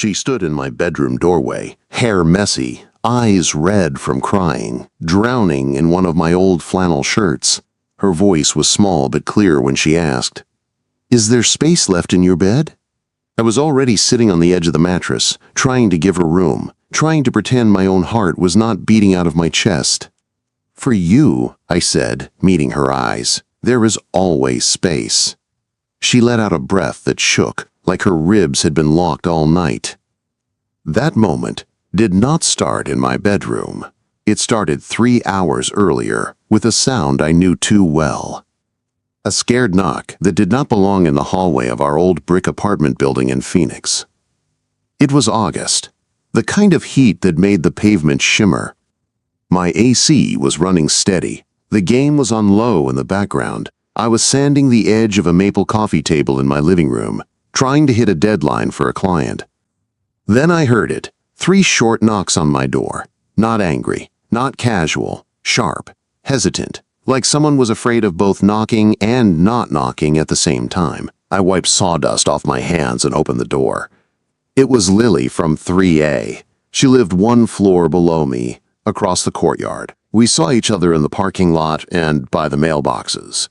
She stood in my bedroom doorway, hair messy, eyes red from crying, drowning in one of my old flannel shirts. Her voice was small but clear when she asked, "Is there space left in your bed?" I was already sitting on the edge of the mattress, trying to give her room, trying to pretend my own heart was not beating out of my chest. "For you," I said, meeting her eyes, "there is always space." She let out a breath that shook, like her ribs had been locked all night. That moment did not start in my bedroom. It started 3 hours earlier, with a sound I knew too well. A scared knock that did not belong in the hallway of our old brick apartment building in Phoenix. It was August, the kind of heat that made the pavement shimmer. My AC was running steady. The game was on low in the background. I was sanding the edge of a maple coffee table in my living room, trying to hit a deadline for a client. Then I heard it, 3 short knocks on my door. Not angry, not casual, sharp, hesitant, like someone was afraid of both knocking and not knocking at the same time. I wiped sawdust off my hands and opened the door. It was Lily from 3A. She lived 1 floor below me, across the courtyard. We saw each other in the parking lot and by the mailboxes.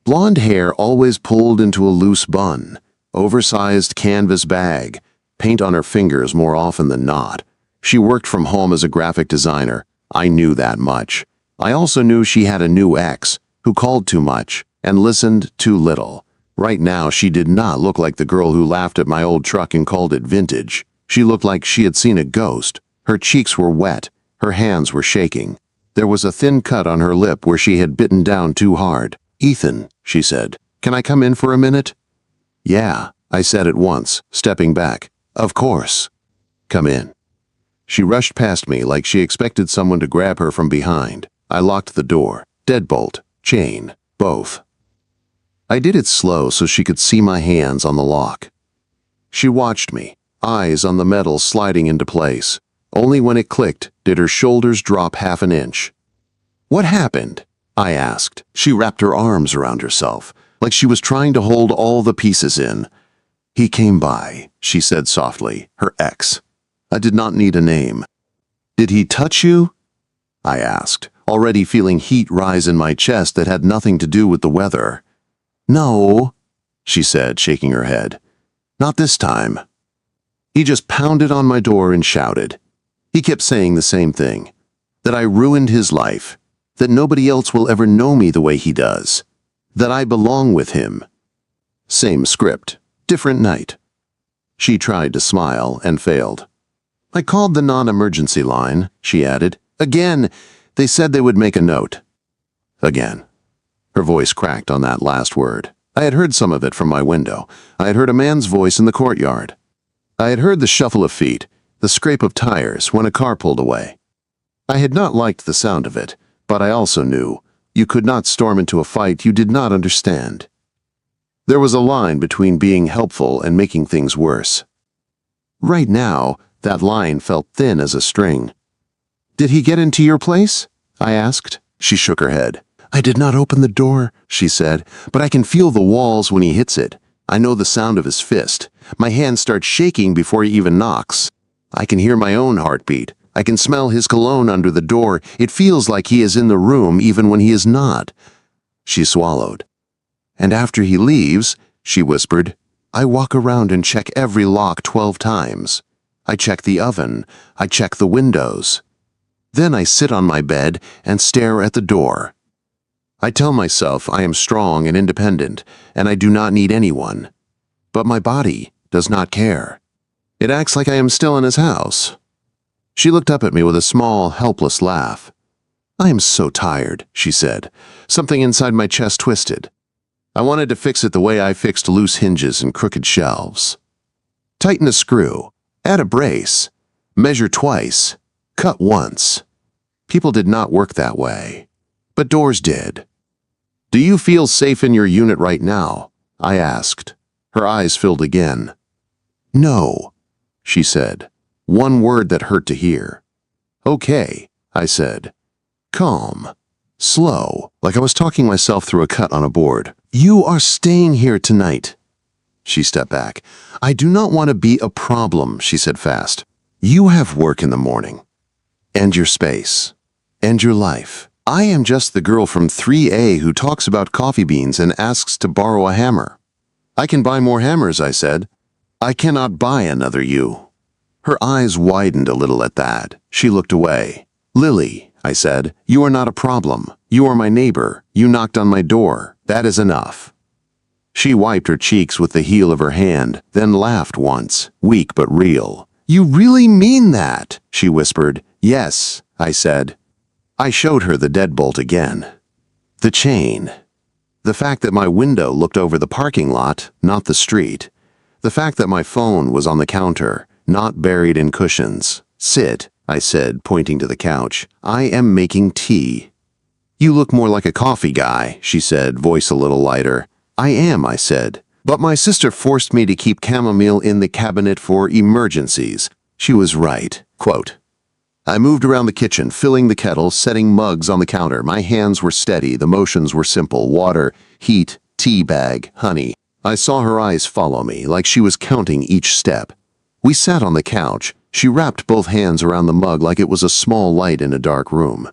Blonde hair always pulled into a loose bun, oversized canvas bag, paint on her fingers more often than not. She worked from home as a graphic designer. I knew that much. I also knew she had a new ex, who called too much and listened too little. Right now, she did not look like the girl who laughed at my old truck and called it vintage. She looked like she had seen a ghost. Her cheeks were wet. Her hands were shaking. There was a thin cut on her lip where she had bitten down too hard. "Ethan," she said, "can I come in for a minute?" "Yeah," I said at once, stepping back. "Of course. Come in." She rushed past me like she expected someone to grab her from behind. I locked the door. Deadbolt, chain, both. I did it slow so she could see my hands on the lock. She watched me, eyes on the metal sliding into place. Only when it clicked did her shoulders drop half an inch. "What happened?" I asked. She wrapped her arms around herself, like she was trying to hold all the pieces in. "He came by," she said softly, her ex. I did not need a name. "Did he touch you?" I asked, already feeling heat rise in my chest that had nothing to do with the weather. "No," she said, shaking her head. "Not this time." He just pounded on my door and shouted. He kept saying the same thing, that I ruined his life, that nobody else will ever know me the way he does, that I belong with him. Same script, different night. She tried to smile and failed. "I called the non-emergency line," she added. "Again, they said they would make a note." Again. Her voice cracked on that last word. I had heard some of it from my window. I had heard a man's voice in the courtyard. I had heard the shuffle of feet, the scrape of tires when a car pulled away. I had not liked the sound of it, but I also knew you could not storm into a fight you did not understand. There was a line between being helpful and making things worse. Right now, that line felt thin as a string. "Did he get into your place?" I asked. She shook her head. "I did not open the door," she said, "but I can feel the walls when he hits it. I know the sound of his fist. My hand starts shaking before he even knocks. I can hear my own heartbeat. I can smell his cologne under the door. It feels like he is in the room even when he is not." She swallowed. "And after he leaves," she whispered, "I walk around and check every lock 12 times. I check the oven. I check the windows. Then I sit on my bed and stare at the door. I tell myself I am strong and independent, and I do not need anyone. But my body does not care. It acts like I am still in his house." She looked up at me with a small, helpless laugh. "I am so tired," she said. Something inside my chest twisted. I wanted to fix it the way I fixed loose hinges and crooked shelves. Tighten a screw, add a brace, measure twice, cut once. People did not work that way, but doors did. "Do you feel safe in your unit right now?" I asked. Her eyes filled again. "No," she said, one word that hurt to hear. "Okay," I said. Calm, slow, like I was talking myself through a cut on a board. "You are staying here tonight." She stepped back. I do not want to be a problem, she said fast. You have work in the morning. And your space. And your life. I am just the girl from 3A who talks about coffee beans and asks to borrow a hammer. I can buy more hammers, I said. I cannot buy another you. Her eyes widened a little at that. She looked away. Lily, I said, you are not a problem. You are my neighbor. You knocked on my door. That is enough. She wiped her cheeks with the heel of her hand, then laughed once, weak but real. You really mean that? She whispered. Yes, I said. I showed her the deadbolt again. The chain. The fact that my window looked over the parking lot, not the street. The fact that my phone was on the counter, not buried in cushions. Sit, I said, pointing to the couch. I am making tea. You look more like a coffee guy, she said, voice a little lighter. I am, I said. But my sister forced me to keep chamomile in the cabinet for emergencies. She was right. Quote, I moved around the kitchen, filling the kettle, setting mugs on the counter. My hands were steady, the motions were simple. Water, heat, tea bag, honey. I saw her eyes follow me, like she was counting each step. We sat on the couch. She wrapped both hands around the mug like it was a small light in a dark room.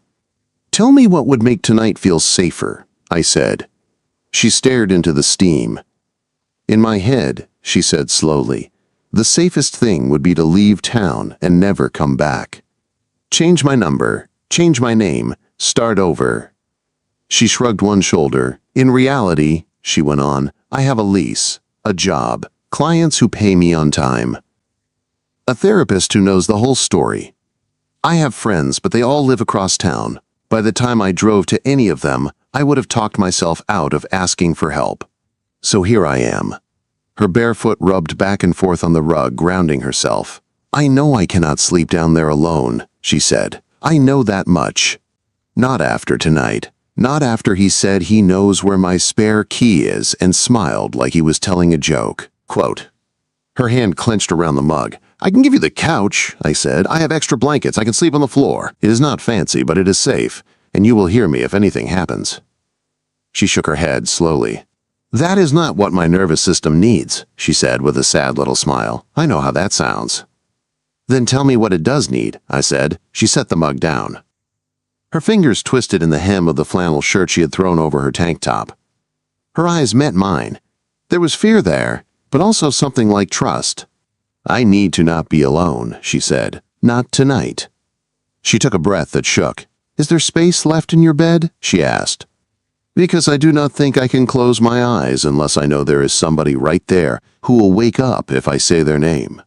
Tell me what would make tonight feel safer, I said. She stared into the steam. In my head, she said slowly, the safest thing would be to leave town and never come back. Change my number, change my name, start over. She shrugged one shoulder. In reality, she went on, I have a lease, a job, clients who pay me on time. A therapist who knows the whole story. I have friends, but they all live across town. By the time I drove to any of them, I would have talked myself out of asking for help. So here I am. Her bare foot rubbed back and forth on the rug, grounding herself. I know I cannot sleep down there alone, she said. I know that much. Not after tonight. Not after he said he knows where my spare key is and smiled like he was telling a joke. Quote. Her hand clenched around the mug. I can give you the couch, I said. I have extra blankets. I can sleep on the floor. It is not fancy, but it is safe, and you will hear me if anything happens. She shook her head slowly. That is not what my nervous system needs, she said with a sad little smile. I know how that sounds. Then tell me what it does need, I said. She set the mug down. Her fingers twisted in the hem of the flannel shirt she had thrown over her tank top. Her eyes met mine. There was fear there, but also something like trust. I need to not be alone, she said. Not tonight. She took a breath that shook. Is there space left in your bed? She asked. Because I do not think I can close my eyes unless I know there is somebody right there who will wake up if I say their name.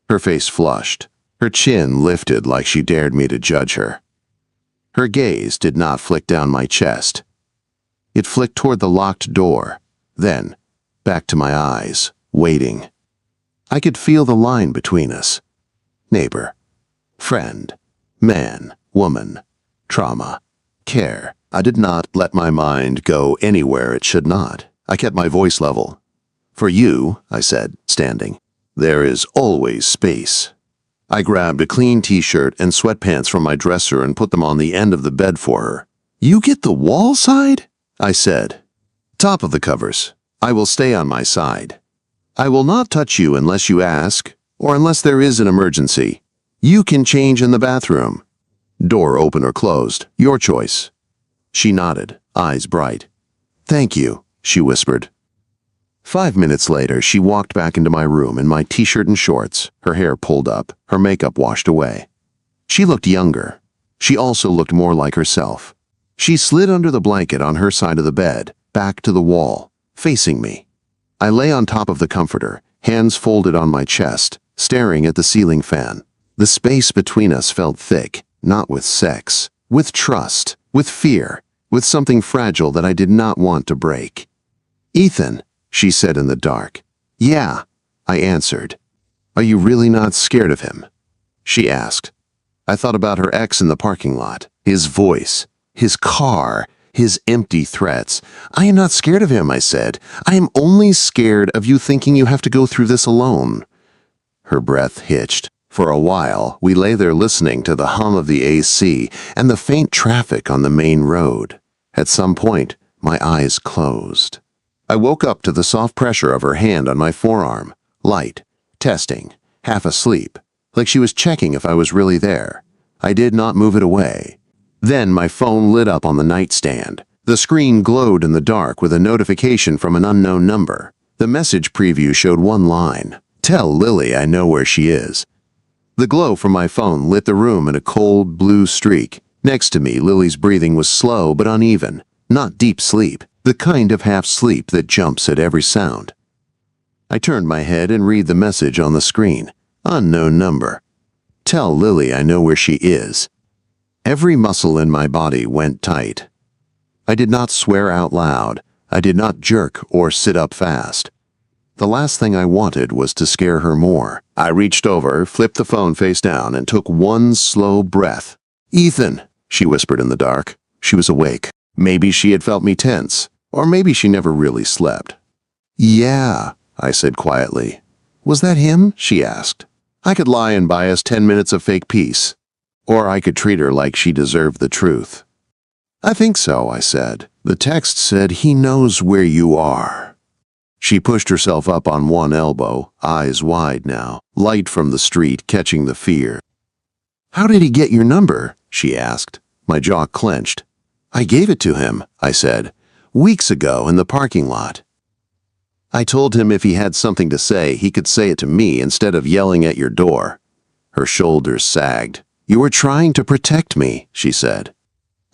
Her face flushed. Her chin lifted like she dared me to judge her. Her gaze did not flick down my chest. It flicked toward the locked door, then back to my eyes, waiting. I could feel the line between us. Neighbor, friend, man, woman, trauma, care. I did not let my mind go anywhere it should not. I kept my voice level. For you, I said, standing, there is always space. I grabbed a clean t-shirt and sweatpants from my dresser and put them on the end of the bed for her. You get the wall side? I said. Top of the covers. I will stay on my side. I will not touch you unless you ask, or unless there is an emergency. You can change in the bathroom. Door open or closed, your choice. She nodded, eyes bright. Thank you, she whispered. 5 minutes later, she walked back into my room in my t-shirt and shorts, her hair pulled up, her makeup washed away. She looked younger. She also looked more like herself. She slid under the blanket on her side of the bed, back to the wall, facing me. I lay on top of the comforter, hands folded on my chest, staring at the ceiling fan. The space between us felt thick, not with sex, with trust, with fear, with something fragile that I did not want to break. Ethan, she said in the dark. Yeah, I answered. Are you really not scared of him? She asked. I thought about her ex in the parking lot, his voice, his car, his empty threats. I am not scared of him, I said. I am only scared of you thinking you have to go through this alone. Her breath hitched. For a while, we lay there listening to the hum of the AC and the faint traffic on the main road. At some point, my eyes closed. I woke up to the soft pressure of her hand on my forearm. Light. Testing. Half asleep. Like she was checking if I was really there. I did not move it away. Then my phone lit up on the nightstand. The screen glowed in the dark with a notification from an unknown number. The message preview showed one line. "Tell Lily I know where she is." The glow from my phone lit the room in a cold blue streak. Next to me, Lily's breathing was slow but uneven. Not deep sleep, the kind of half sleep that jumps at every sound. I turned my head and read the message on the screen. Unknown number. "Tell Lily I know where she is." Every muscle in my body went tight. I did not swear out loud. I did not jerk or sit up fast. The last thing I wanted was to scare her more. I reached over, flipped the phone face down, and took one slow breath. "Ethan," she whispered in the dark. She was awake. Maybe she had felt me tense, or maybe she never really slept. "Yeah," I said quietly. "Was that him?" she asked. I could lie and buy us 10 minutes of fake peace, or I could treat her like she deserved the truth. "I think so," I said. "The text said he knows where you are." She pushed herself up on one elbow, eyes wide now, light from the street catching the fear. "How did he get your number?" she asked. My jaw clenched. "I gave it to him," I said, "weeks ago in the parking lot. I told him if he had something to say, he could say it to me instead of yelling at your door." Her shoulders sagged. "You were trying to protect me," she said.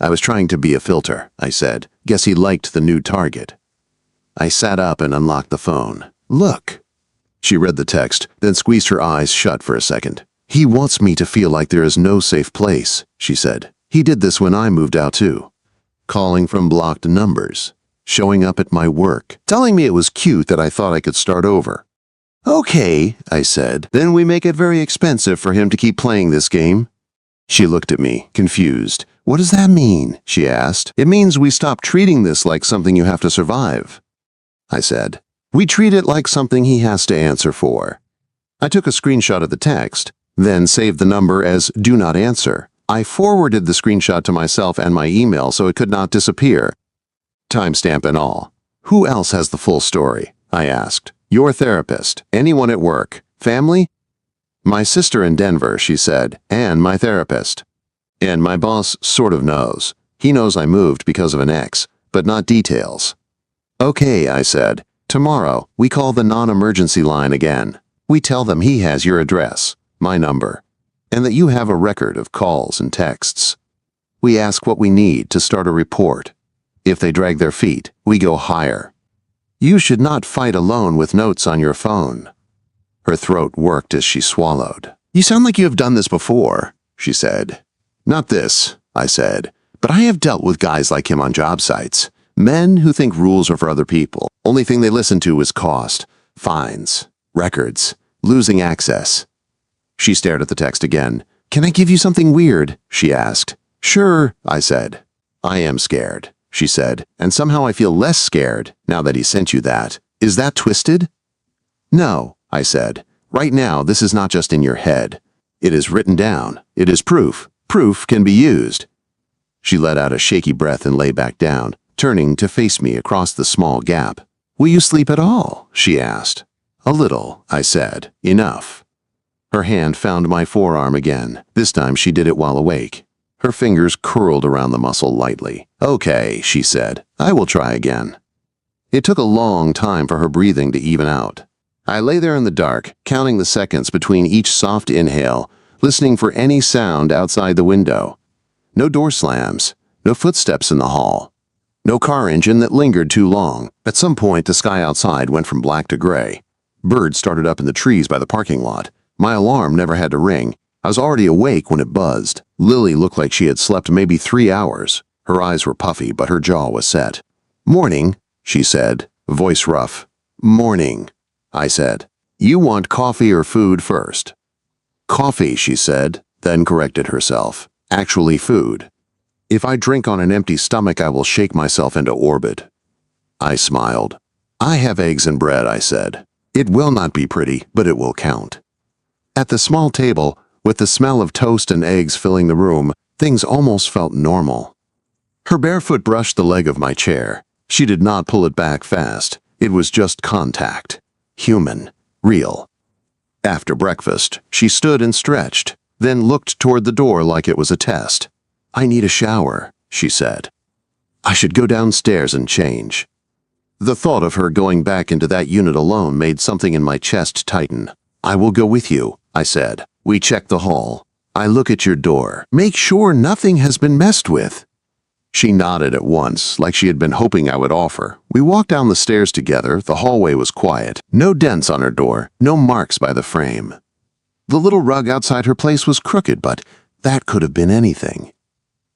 "I was trying to be a filter," I said. "Guess he liked the new target." I sat up and unlocked the phone. "Look." She read the text, then squeezed her eyes shut for a second. "He wants me to feel like there is no safe place," she said. "He did this when I moved out too. Calling from blocked numbers. Showing up at my work. Telling me it was cute that I thought I could start over." "Okay," I said. "Then we make it very expensive for him to keep playing this game." She looked at me, confused. "What does that mean?" she asked. "It means we stop treating this like something you have to survive." I said. "We treat it like something he has to answer for." I took a screenshot of the text, then saved the number as "Do Not Answer." I forwarded the screenshot to myself and my email so it could not disappear. Timestamp and all. "Who else has the full story?" I asked. "Your therapist? Anyone at work? Family?" "My sister in Denver," she said, "and my therapist. And my boss sort of knows. He knows I moved because of an ex, but not details." "Okay," I said. "Tomorrow, we call the non-emergency line again. We tell them he has your address, my number, and that you have a record of calls and texts. We ask what we need to start a report. If they drag their feet, we go higher. You should not fight alone with notes on your phone." Her throat worked as she swallowed. "You sound like you have done this before," she said. "Not this," I said, "but I have dealt with guys like him on job sites. Men who think rules are for other people. Only thing they listen to is cost, fines, records, losing access." She stared at the text again. "Can I give you something weird?" she asked. "Sure," I said. "I am scared," she said, "and somehow I feel less scared now that he sent you that. Is that twisted?" "No," I said. "Right now, this is not just in your head. It is written down. It is proof. Proof can be used." She let out a shaky breath and lay back down, turning to face me across the small gap. "Will you sleep at all?" she asked. "A little," I said. "Enough." Her hand found my forearm again. This time she did it while awake. Her fingers curled around the muscle lightly. "Okay," she said. "I will try again." It took a long time for her breathing to even out. I lay there in the dark, counting the seconds between each soft inhale, listening for any sound outside the window. No door slams, no footsteps in the hall. No car engine that lingered too long. At some point, the sky outside went from black to gray. Birds started up in the trees by the parking lot. My alarm never had to ring. I was already awake when it buzzed. Lily looked like she had slept maybe 3 hours. Her eyes were puffy, but her jaw was set. "Morning," she said, voice rough. "Morning," I said. "You want coffee or food first?" "Coffee," she said, then corrected herself. "Actually food. If I drink on an empty stomach, I will shake myself into orbit." I smiled. "I have eggs and bread," I said. "It will not be pretty, but it will count." At the small table, with the smell of toast and eggs filling the room, things almost felt normal. Her bare foot brushed the leg of my chair. She did not pull it back fast. It was just contact. Human. Real. After breakfast, she stood and stretched, then looked toward the door like it was a test. "I need a shower," she said. "I should go downstairs and change." The thought of her going back into that unit alone made something in my chest tighten. "I will go with you," I said. We checked the hall. "I look at your door. Make sure nothing has been messed with." She nodded at once, like she had been hoping I would offer. We walked down the stairs together. The hallway was quiet. No dents on her door, no marks by the frame. The little rug outside her place was crooked, but that could have been anything.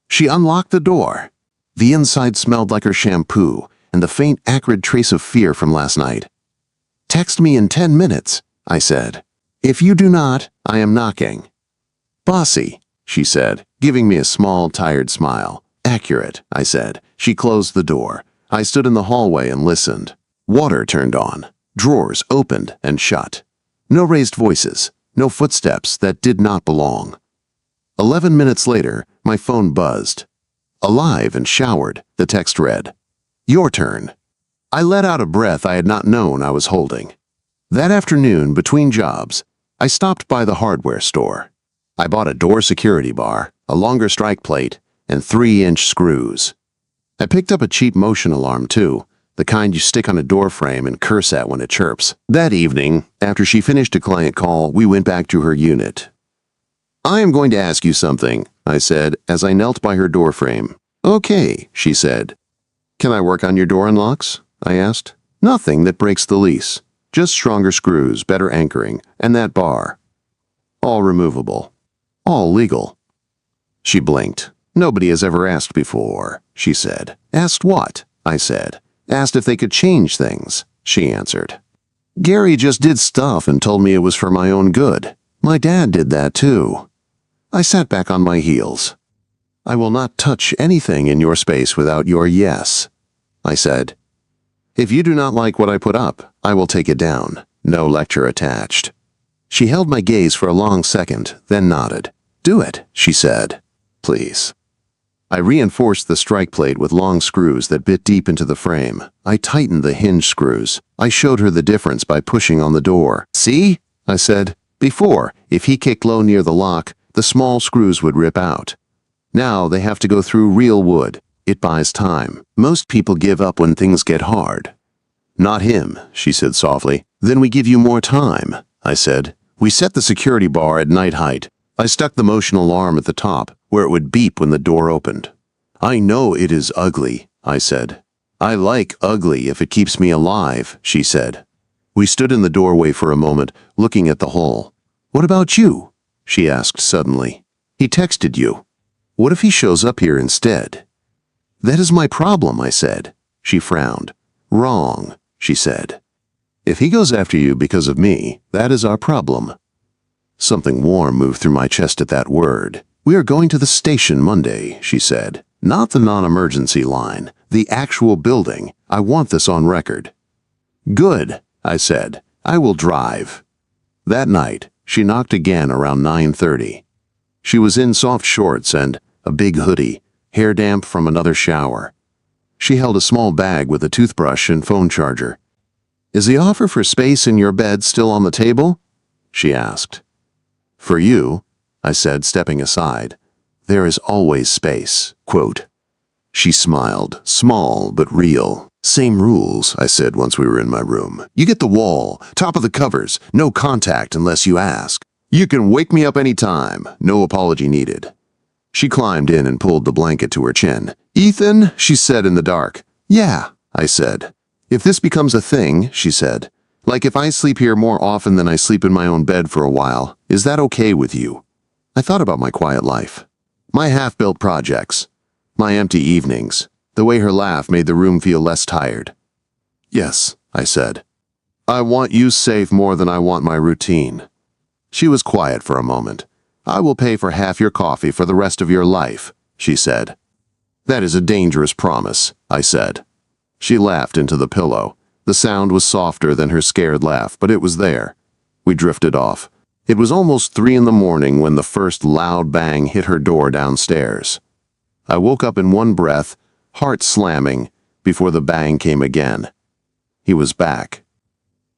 She unlocked the door. The inside smelled like her shampoo and the faint acrid trace of fear from last night. "Text me in 10 minutes, I said. "If you do not, I am knocking." "Bossy," she said, giving me a small, tired smile. "Accurate," I said. She closed the door. I stood in the hallway and listened. Water turned on. Drawers opened and shut. No raised voices. No footsteps that did not belong. 11 minutes later, my phone buzzed. Alive and showered, the text read, "Your turn." I let out a breath I had not known I was holding. That afternoon, between jobs, I stopped by the hardware store. I bought a door security bar, a longer strike plate, and 3-inch screws. I picked up a cheap motion alarm too, the kind you stick on a door frame and curse at when it chirps. That evening, after she finished a client call, we went back to her unit. "I am going to ask you something," I said as I knelt by her door frame. "Okay," she said. "Can I work on your door unlocks?" I asked. "Nothing that breaks the lease. Just stronger screws, better anchoring, and that bar. All removable. All legal." She blinked. "Nobody has ever asked before," she said. "Asked what?" I said. "Asked if they could change things," she answered. "Gary just did stuff and told me it was for my own good. My dad did that too." I sat back on my heels. "I will not touch anything in your space without your yes," I said. "If you do not like what I put up, I will take it down. No lecture attached." She held my gaze for a long second, then nodded. "Do it," she said. "Please." I reinforced the strike plate with long screws that bit deep into the frame. I tightened the hinge screws. I showed her the difference by pushing on the door. "See?" I said. "Before, if he kicked low near the lock, the small screws would rip out. Now they have to go through real wood. It buys time. Most people give up when things get hard." "Not him," she said softly. "Then we give you more time," I said. We set the security bar at night height. I stuck the motion alarm at the top, where it would beep when the door opened. "I know it is ugly," I said. "I like ugly if it keeps me alive," she said. We stood in the doorway for a moment, looking at the hall. "What about you?" she asked suddenly. "He texted you. What if he shows up here instead?" "That is my problem," I said. She frowned. "Wrong," she said. "If he goes after you because of me, that is our problem." Something warm moved through my chest at that word. "We are going to the station Monday," she said. "Not the non-emergency line, the actual building. I want this on record." "Good," I said. "I will drive." That night, she knocked again around 9:30. She was in soft shorts and a big hoodie, hair damp from another shower. She held a small bag with a toothbrush and phone charger. "Is the offer for space in your bed still on the table?" she asked. "For you," I said, stepping aside. "There is always space." Quote. She smiled, small but real. "Same rules," I said once we were in my room. "You get the wall, top of the covers, no contact unless you ask. You can wake me up any time, no apology needed." She climbed in and pulled the blanket to her chin. "Ethan," she said in the dark. "Yeah," I said. "If this becomes a thing," she said, "like if I sleep here more often than I sleep in my own bed for a while, is that okay with you?" I thought about my quiet life, my half-built projects, my empty evenings, the way her laugh made the room feel less tired. "Yes," I said. "I want you safe more than I want my routine." She was quiet for a moment. "I will pay for half your coffee for the rest of your life," she said. "That is a dangerous promise," I said. She laughed into the pillow. The sound was softer than her scared laugh, but it was there. We drifted off. It was almost 3 in the morning when the first loud bang hit her door downstairs. I woke up in one breath, heart slamming, before the bang came again. He was back.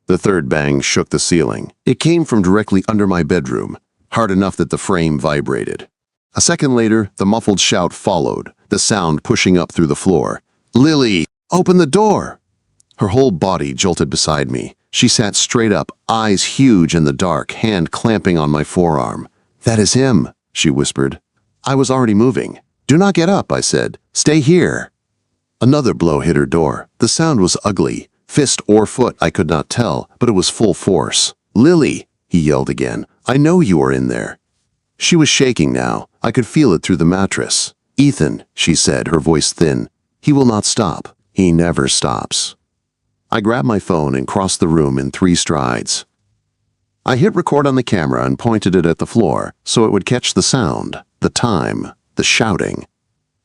The third bang shook the ceiling. It came from directly under my bedroom, hard enough that the frame vibrated. A second later, the muffled shout followed, the sound pushing up through the floor. "Lily, open the door!" Her whole body jolted beside me. She sat straight up, eyes huge in the dark, hand clamping on my forearm. "That is him," she whispered. I was already moving. "Do not get up," I said. "Stay here." Another blow hit her door. The sound was ugly. Fist or foot, I could not tell, but it was full force. "Lily," he yelled again. "I know you are in there." She was shaking now. I could feel it through the mattress. "Ethan," she said, her voice thin. "He will not stop. He never stops." I grabbed my phone and crossed the room in 3 strides. I hit record on the camera and pointed it at the floor so it would catch the sound, the time, the shouting.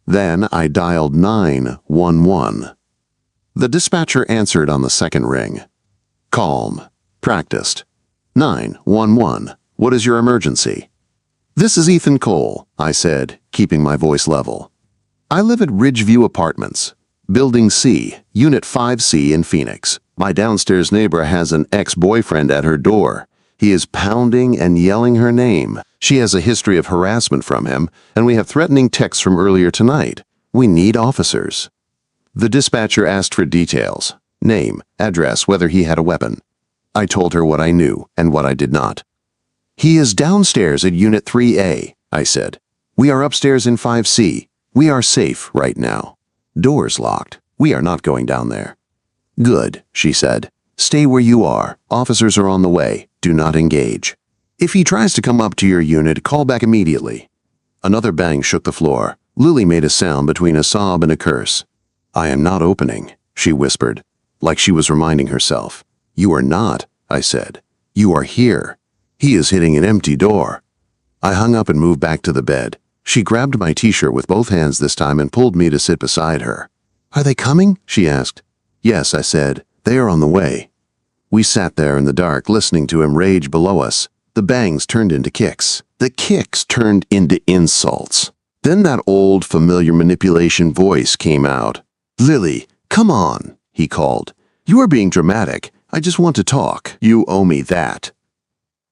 Then I dialed 911. The dispatcher answered on the second ring. Calm, practiced. 911, what is your emergency? "This is Ethan Cole," I said, keeping my voice level. "I live at Ridgeview Apartments, Building C, Unit 5C in Phoenix. My downstairs neighbor has an ex-boyfriend at her door. He is pounding and yelling her name. She has a history of harassment from him, and we have threatening texts from earlier tonight. We need officers." The dispatcher asked for details, name, address, whether he had a weapon. I told her what I knew and what I did not. "He is downstairs at Unit 3A, I said. "We are upstairs in 5C. We are safe right now. Doors locked. We are not going down there." "Good," she said. "Stay where you are. Officers are on the way. Do not engage. If he tries to come up to your unit, call back immediately." Another bang shook the floor. Lily made a sound between a sob and a curse. "I am not opening," she whispered, like she was reminding herself. "You are not," I said. "You are here. He is hitting an empty door." I hung up and moved back to the bed. She grabbed my t-shirt with both hands this time and pulled me to sit beside her. "Are they coming?" she asked. "Yes," I said. "They are on the way." We sat there in the dark, listening to him rage below us. The bangs turned into kicks. The kicks turned into insults. Then that old, familiar manipulation voice came out. "Lily, come on," he called. "You are being dramatic. I just want to talk. You owe me that."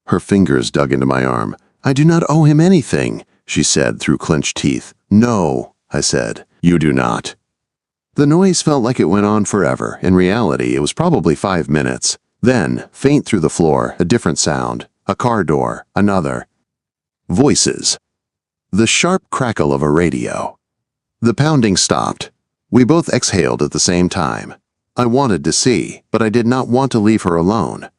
Her fingers dug into my arm. "I do not owe him anything," she said through clenched teeth. "No," I said. "You do not." The noise felt like it went on forever. In reality, it was probably 5 minutes. Then, faint through the floor, a different sound. A car door. Another. Voices. The sharp crackle of a radio. The pounding stopped. We both exhaled at the same time. I wanted to see, but I did not want to leave her alone.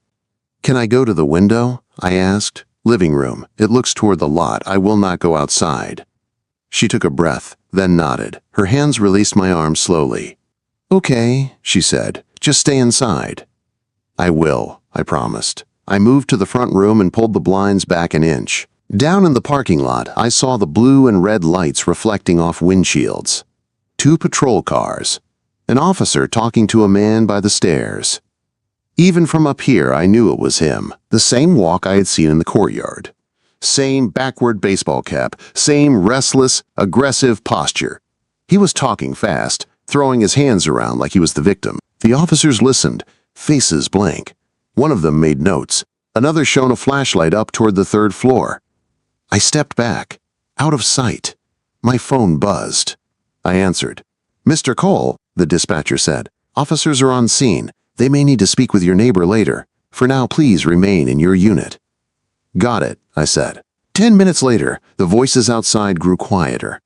"Can I go to the window?" I asked. "Living room. It looks toward the lot. I will not go outside." She took a breath, then nodded. Her hands released my arm slowly. "Okay," she said. "Just stay inside." "I will," I promised. I moved to the front room and pulled the blinds back an inch. Down in the parking lot, I saw the blue and red lights reflecting off windshields. 2 patrol cars. An officer talking to a man by the stairs. Even from up here, I knew it was him. The same walk I had seen in the courtyard. Same backward baseball cap. Same restless, aggressive posture. He was talking fast, throwing his hands around like he was the victim. The officers listened, faces blank. One of them made notes. Another shone a flashlight up toward the 3rd floor. I stepped back, out of sight. My phone buzzed. I answered. "Mr. Cole," the dispatcher said. "Officers are on scene. They may need to speak with your neighbor later. For now, please remain in your unit." "Got it," I said. 10 minutes later, the voices outside grew quieter.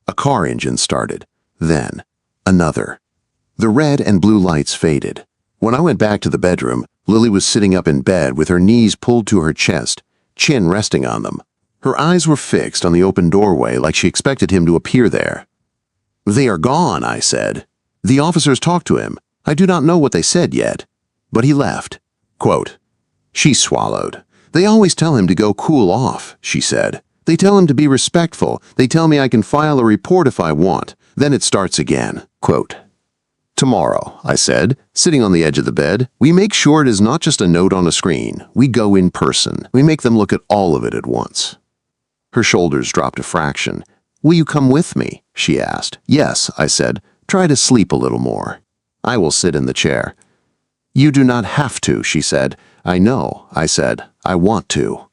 A car engine started. Then, another. The red and blue lights faded. When I went back to the bedroom, Lily was sitting up in bed with her knees pulled to her chest, chin resting on them. Her eyes were fixed on the open doorway like she expected him to appear there. "They are gone," I said. "The officers talked to him. I do not know what they said yet. But he left." Quote. She swallowed. "They always tell him to go cool off," she said. "They tell him to be respectful. They tell me I can file a report if I want. Then it starts again." Quote. "Tomorrow," I said, sitting on the edge of the bed, "we make sure it is not just a note on a screen. We go in person. We make them look at all of it at once." Her shoulders dropped a fraction. "Will you come with me?" she asked. "Yes," I said. "Try to sleep a little more." "I will sit in the chair." You do not have to, she said. I know, I said. I want to.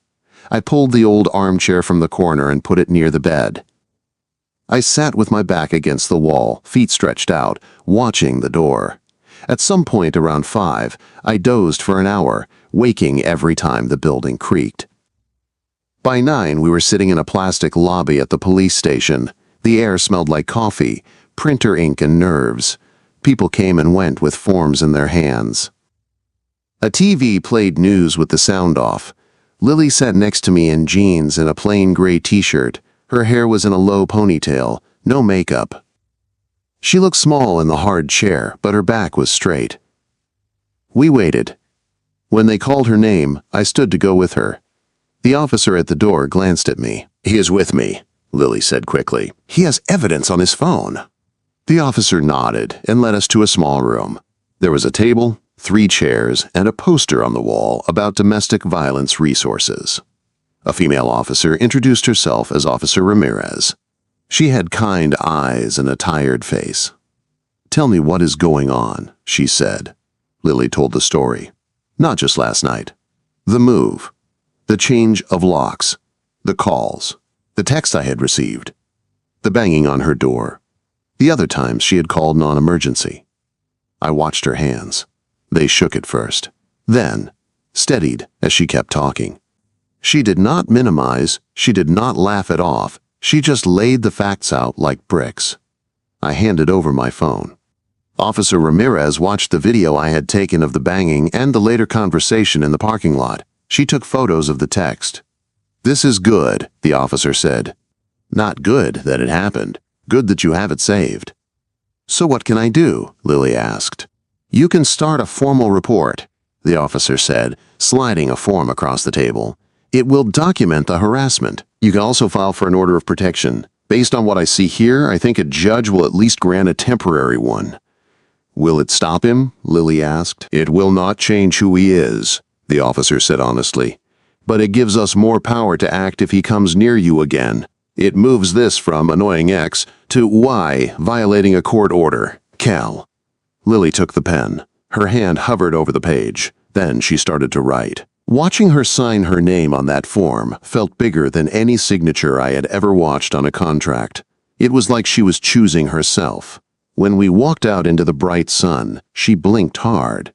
I pulled the old armchair from the corner and put it near the bed. I sat with my back against the wall, feet stretched out, watching the door. At some point around 5, I dozed for an hour, waking every time the building creaked. By 9, we were sitting in a plastic lobby at the police station. The air smelled like coffee, printer ink and nerves. People came and went with forms in their hands. A TV played news with the sound off. Lily sat next to me in jeans and a plain gray t-shirt. Her hair was in a low ponytail, no makeup. She looked small in the hard chair, but her back was straight. We waited. When they called her name, I stood to go with her. The officer at the door glanced at me. He is with me, Lily said quickly. He has evidence on his phone. The officer nodded and led us to a small room. There was a table, 3 chairs, and a poster on the wall about domestic violence resources. A female officer introduced herself as Officer Ramirez. She had kind eyes and a tired face. Tell me what is going on, she said. Lily told the story. Not just last night. The move. The change of locks. The calls. The text I had received. The banging on her door. The other times she had called non-emergency. I watched her hands. They shook at first. Then, steadied as she kept talking. She did not minimize. She did not laugh it off. She just laid the facts out like bricks. I handed over my phone. Officer Ramirez watched the video I had taken of the banging and the later conversation in the parking lot. She took photos of the text. This is good, the officer said. Not good that it happened. Good that you have it saved. So what can I do? Lily asked. You can start a formal report, the officer said, sliding a form across the table. It will document the harassment. You can also file for an order of protection. Based on what I see here, I think a judge will at least grant a temporary one. Will it stop him? Lily asked. It will not change who he is, the officer said honestly. But it gives us more power to act if he comes near you again. It moves this from annoying X to Y, violating a court order. Cal. Lily took the pen. Her hand hovered over the page. Then she started to write. Watching her sign her name on that form felt bigger than any signature I had ever watched on a contract. It was like she was choosing herself. When we walked out into the bright sun, she blinked hard.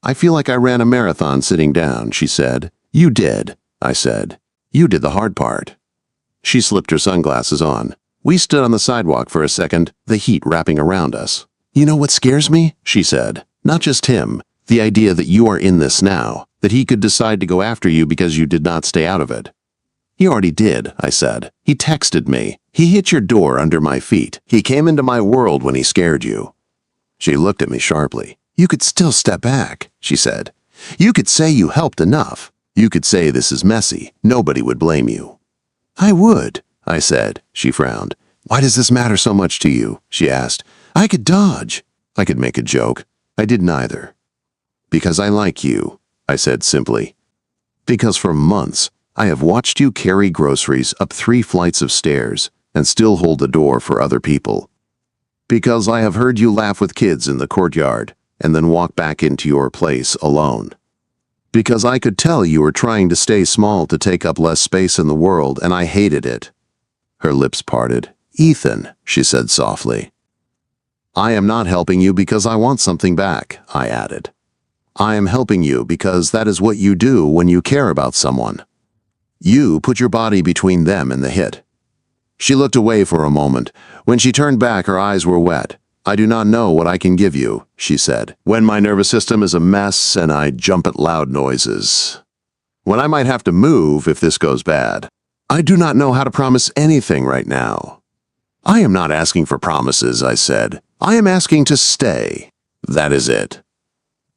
I feel like I ran a marathon sitting down, she said. You did, I said. You did the hard part. She slipped her sunglasses on. We stood on the sidewalk for a second, the heat wrapping around us. You know what scares me? She said. Not just him. The idea that you are in this now, that he could decide to go after you because you did not stay out of it. He already did, I said. He texted me. He hit your door under my feet. He came into my world when he scared you. She looked at me sharply. You could still step back, she said. You could say you helped enough. You could say this is messy. Nobody would blame you. I would, I said. She frowned. Why does this matter so much to you? She asked. I could dodge. I could make a joke. I did neither. Because I like you, I said simply. Because for months, I have watched you carry groceries up 3 flights of stairs and still hold the door for other people. Because I have heard you laugh with kids in the courtyard and then walk back into your place alone. Because I could tell you were trying to stay small to take up less space in the world, and I hated it. Her lips parted. Ethan, she said softly. I am not helping you because I want something back, I added. I am helping you because that is what you do when you care about someone. You put your body between them and the hit. She looked away for a moment. When she turned back, her eyes were wet. I do not know what I can give you, she said, when my nervous system is a mess and I jump at loud noises. When I might have to move if this goes bad. I do not know how to promise anything right now. I am not asking for promises, I said. I am asking to stay. That is it.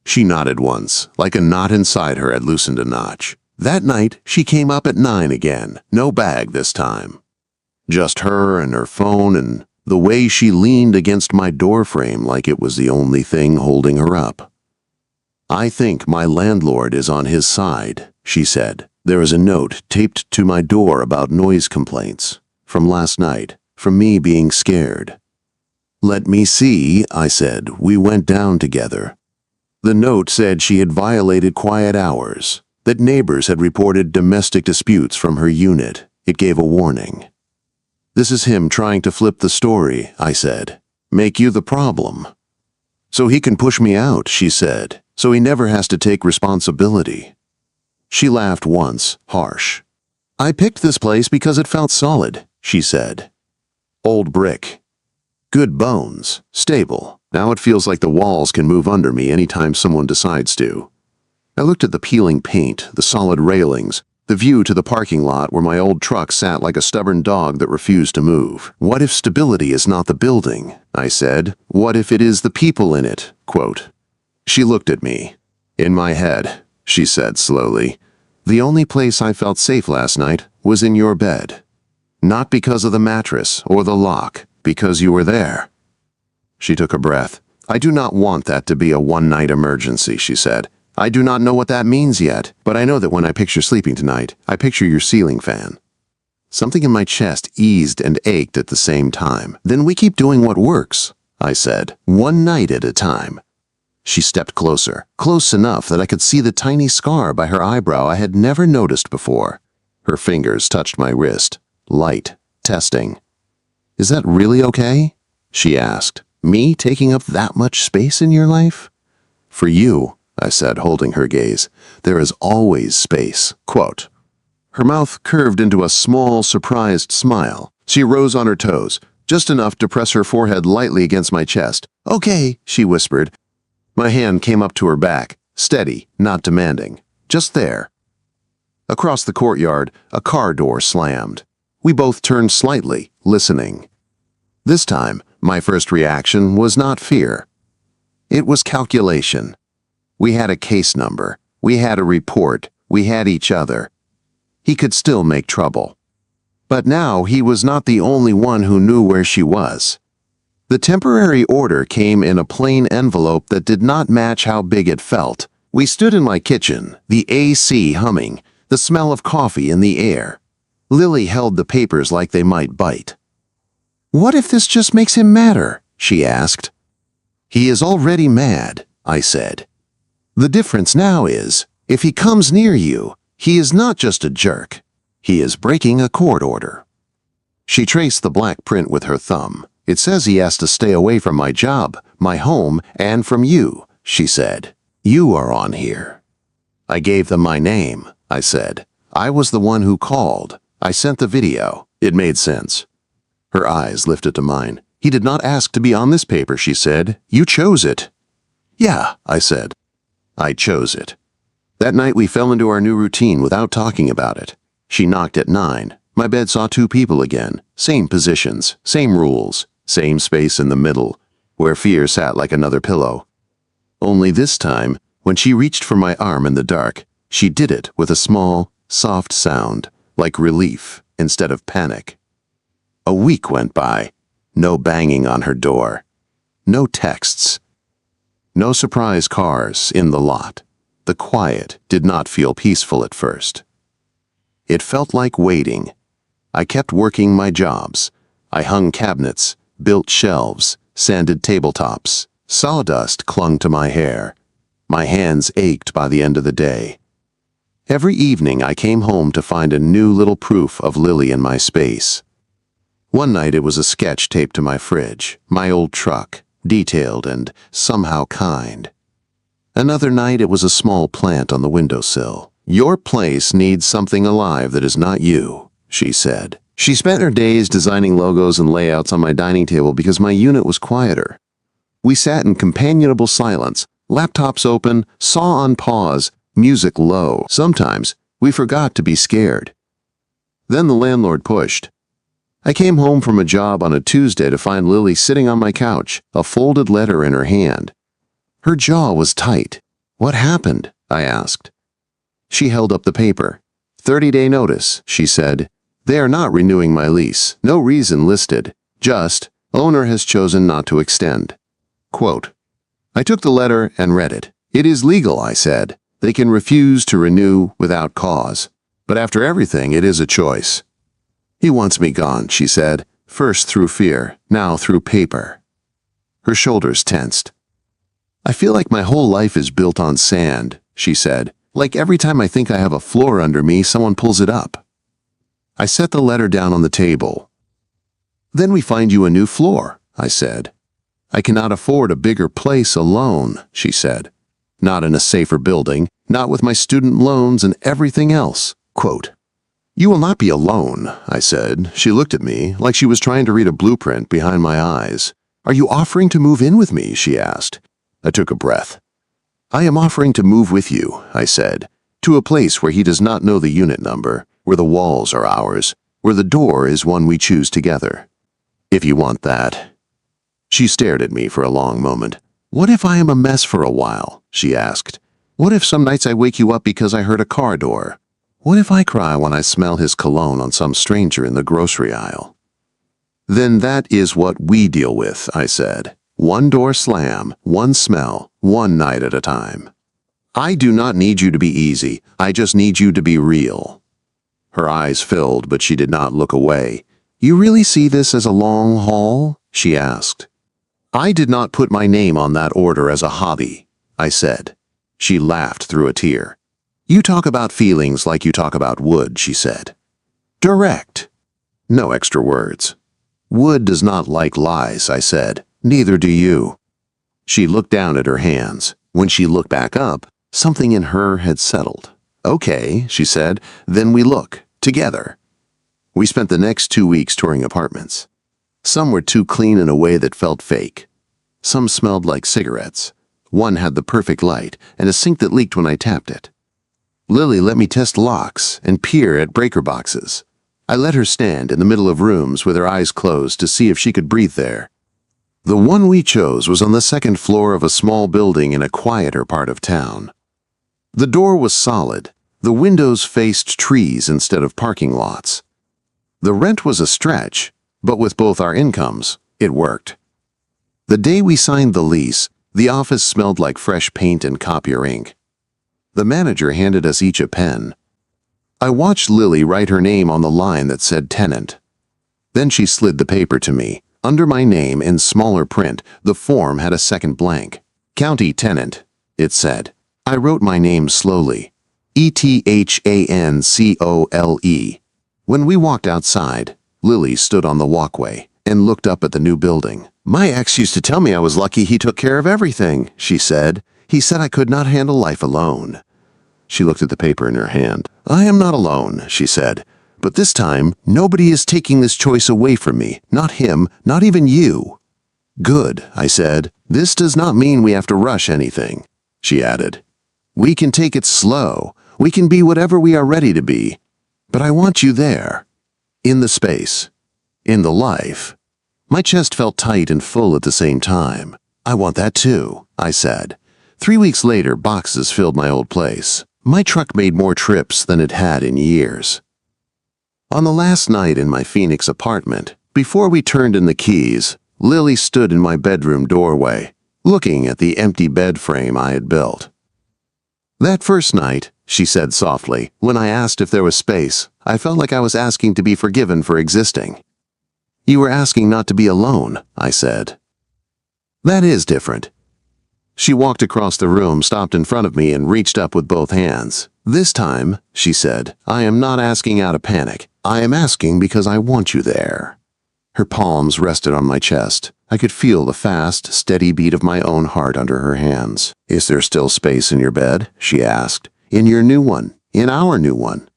She nodded once, like a knot inside her had loosened a notch. That night, she came up at 9 again, no bag this time. Just her and her phone and the way she leaned against my doorframe like it was the only thing holding her up. I think my landlord is on his side, she said. There is a note taped to my door about noise complaints. From last night, from me being scared. Let me see, I said. We went down together. The note said she had violated quiet hours, that neighbors had reported domestic disputes from her unit. It gave a warning. "This is him trying to flip the story," I said. "Make you the problem. So he can push me out," she said, "so he never has to take responsibility." She laughed once, harsh. "I picked this place because it felt solid," she said. "Old brick. Good bones, stable. Now it feels like the walls can move under me anytime someone decides to." I looked at the peeling paint, the solid railings, the view to the parking lot where my old truck sat like a stubborn dog that refused to move. "What if stability is not the building?" I said. "What if it is the people in it?" Quote. She looked at me. "In my head," she said slowly, "the only place I felt safe last night was in your bed. Not because of the mattress or the lock, because you were there." She took a breath. "I do not want that to be a one-night emergency," she said. "I do not know what that means yet, but I know that when I picture sleeping tonight, I picture your ceiling fan." Something in my chest eased and ached at the same time. "Then we keep doing what works," I said, "one night at a time." She stepped closer, close enough that I could see the tiny scar by her eyebrow I had never noticed before. Her fingers touched my wrist. Light, testing. "Is that really okay?" she asked. "Me taking up that much space in your life?" "For you," I said, holding her gaze, "there is always space." Quote. Her mouth curved into a small, surprised smile. She rose on her toes, just enough to press her forehead lightly against my chest. "Okay," she whispered. My hand came up to her back, steady, not demanding. Just there. Across the courtyard, a car door slammed. We both turned slightly, listening. This time, my first reaction was not fear. It was calculation. We had a case number. We had a report. We had each other. He could still make trouble. But now he was not the only one who knew where she was. The temporary order came in a plain envelope that did not match how big it felt. We stood in my kitchen, the AC humming, the smell of coffee in the air. Lily held the papers like they might bite. "What if this just makes him madder?" she asked. "He is already mad," I said. "The difference now is, if he comes near you, he is not just a jerk. He is breaking a court order." She traced the black print with her thumb. "It says he has to stay away from my job, my home, and from you," she said. "You are on here." I gave them my name, I said. "I was the one who called. I sent the video." It made sense. Her eyes lifted to mine. "He did not ask to be on this paper," she said. "You chose it." "Yeah," I said. "I chose it." That night we fell into our new routine without talking about it. She knocked at 9. My bed saw 2 people again. Same positions, same rules, same space in the middle, where fear sat like another pillow. Only this time, when she reached for my arm in the dark, she did it with a small, soft sound, like relief instead of panic. A week went by. No banging on her door. No texts. No surprise cars in the lot. The quiet did not feel peaceful at first. It felt like waiting. I kept working my jobs. I hung cabinets, built shelves, sanded tabletops. Sawdust clung to my hair. My hands ached by the end of the day. Every evening I came home to find a new little proof of Lily in my space. One night it was a sketch taped to my fridge, my old truck, detailed and somehow kind. Another night it was a small plant on the windowsill. "Your place needs something alive that is not you," she said. She spent her days designing logos and layouts on my dining table because my unit was quieter. We sat in companionable silence, laptops open, saw on pause, music low. Sometimes we forgot to be scared. Then the landlord pushed. I came home from a job on a Tuesday to find Lily sitting on my couch, a folded letter in her hand. Her jaw was tight. "What happened?" I asked. She held up the paper. 30-day notice, she said. "They are not renewing my lease. No reason listed. Just, owner has chosen not to extend." Quote. I took the letter and read it. "It is legal," I said. "They can refuse to renew without cause. But after everything, it is a choice." "He wants me gone," she said, first through fear, now through paper. Her shoulders tensed. I feel like my whole life is built on sand, she said. Like every time I think I have a floor under me, someone pulls it up. I set the letter down on the table. Then we find you a new floor, I said. I cannot afford a bigger place alone, she said. Not in a safer building, not with my student loans and everything else. Quote, "You will not be alone," I said. She looked at me like she was trying to read a blueprint behind my eyes. "Are you offering to move in with me?" she asked. I took a breath. "I am offering to move with you," I said, "to a place where he does not know the unit number, where the walls are ours, where the door is one we choose together. If you want that." She stared at me for a long moment. "What if I am a mess for a while?" she asked. "What if some nights I wake you up because I heard a car door? What if I cry when I smell his cologne on some stranger in the grocery aisle?" "Then that is what we deal with," I said. "One door slam, one smell, one night at a time. I do not need you to be easy. I just need you to be real." Her eyes filled, but she did not look away. "You really see this as a long haul?" she asked. "I did not put my name on that order as a hobby," I said. She laughed through a tear. "You talk about feelings like you talk about wood," she said. "Direct. No extra words." "Wood does not like lies," I said. "Neither do you." She looked down at her hands. When she looked back up, something in her had settled. "Okay," she said, "then we look, together." We spent the next 2 weeks touring apartments. Some were too clean in a way that felt fake. Some smelled like cigarettes. One had the perfect light and a sink that leaked when I tapped it. Lily let me test locks and peer at breaker boxes. I let her stand in the middle of rooms with her eyes closed to see if she could breathe there. The one we chose was on the second floor of a small building in a quieter part of town. The door was solid. The windows faced trees instead of parking lots. The rent was a stretch, but with both our incomes, it worked. The day we signed the lease, the office smelled like fresh paint and copier ink. The manager handed us each a pen. I watched Lily write her name on the line that said tenant. Then she slid the paper to me. Under my name in smaller print, the form had a second blank. County tenant, it said. I wrote my name slowly. Ethancole. When we walked outside, Lily stood on the walkway and looked up at the new building. "My ex used to tell me I was lucky he took care of everything," she said. "He said I could not handle life alone." She looked at the paper in her hand. "I am not alone," she said. "But this time, nobody is taking this choice away from me. Not him, not even you." "Good," I said. "This does not mean we have to rush anything," she added. "We can take it slow. We can be whatever we are ready to be. But I want you there. In the space. In the life." My chest felt tight and full at the same time. "I want that too," I said. 3 weeks later, boxes filled my old place. My truck made more trips than it had in years. On the last night in my Phoenix apartment, before we turned in the keys, Lily stood in my bedroom doorway, looking at the empty bed frame I had built. "That first night," she said softly, "when I asked if there was space, I felt like I was asking to be forgiven for existing." "You were asking not to be alone," I said. "That is different." She walked across the room, stopped in front of me, and reached up with both hands. "This time," she said, "I am not asking out of panic. I am asking because I want you there." Her palms rested on my chest. I could feel the fast, steady beat of my own heart under her hands. "Is there still space in your bed?" she asked. "In your new one? In our new one?"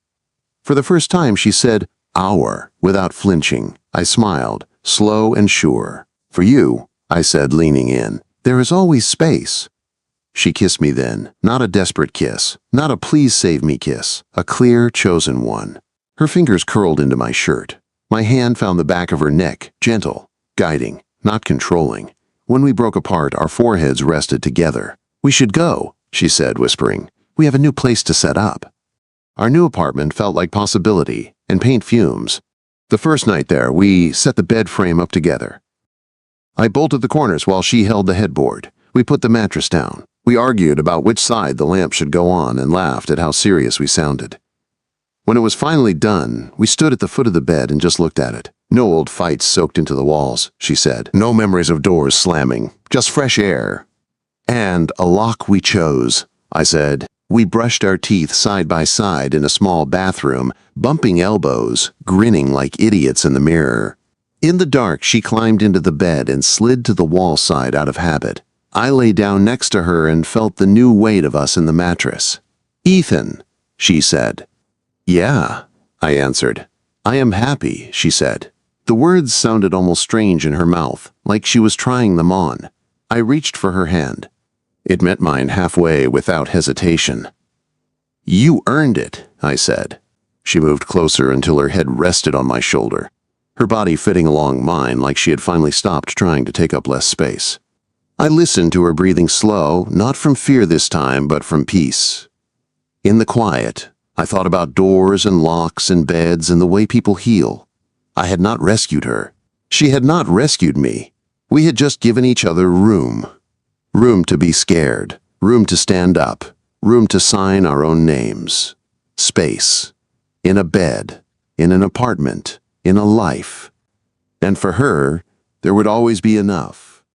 For the first time she said, "our," without flinching. I smiled, slow and sure. "For you," I said, leaning in. "There is always space." She kissed me then, not a desperate kiss, not a please save me kiss, a clear, chosen one. Her fingers curled into my shirt. My hand found the back of her neck, gentle, guiding, not controlling. When we broke apart, our foreheads rested together. "We should go," she said, whispering. "We have a new place to set up." Our new apartment felt like possibility and paint fumes. The first night there, we set the bed frame up together. I bolted the corners while she held the headboard. We put the mattress down. We argued about which side the lamp should go on and laughed at how serious we sounded. When it was finally done, we stood at the foot of the bed and just looked at it. "No old fights soaked into the walls," she said. "No memories of doors slamming. Just fresh air." And a lock we chose, I said. We brushed our teeth side by side in a small bathroom, bumping elbows, grinning like idiots in the mirror. In the dark, she climbed into the bed and slid to the wall side out of habit. I lay down next to her and felt the new weight of us in the mattress. "Ethan," she said. "Yeah," I answered. "I am happy," she said. The words sounded almost strange in her mouth, like she was trying them on. I reached for her hand. It met mine halfway without hesitation. "You earned it," I said. She moved closer until her head rested on my shoulder, her body fitting along mine like she had finally stopped trying to take up less space. I listened to her breathing slow, not from fear this time, but from peace. In the quiet, I thought about doors and locks and beds and the way people heal. I had not rescued her. She had not rescued me. We had just given each other room. Room to be scared, room to stand up, room to sign our own names. Space. In a bed, in an apartment, in a life. And for her, there would always be enough.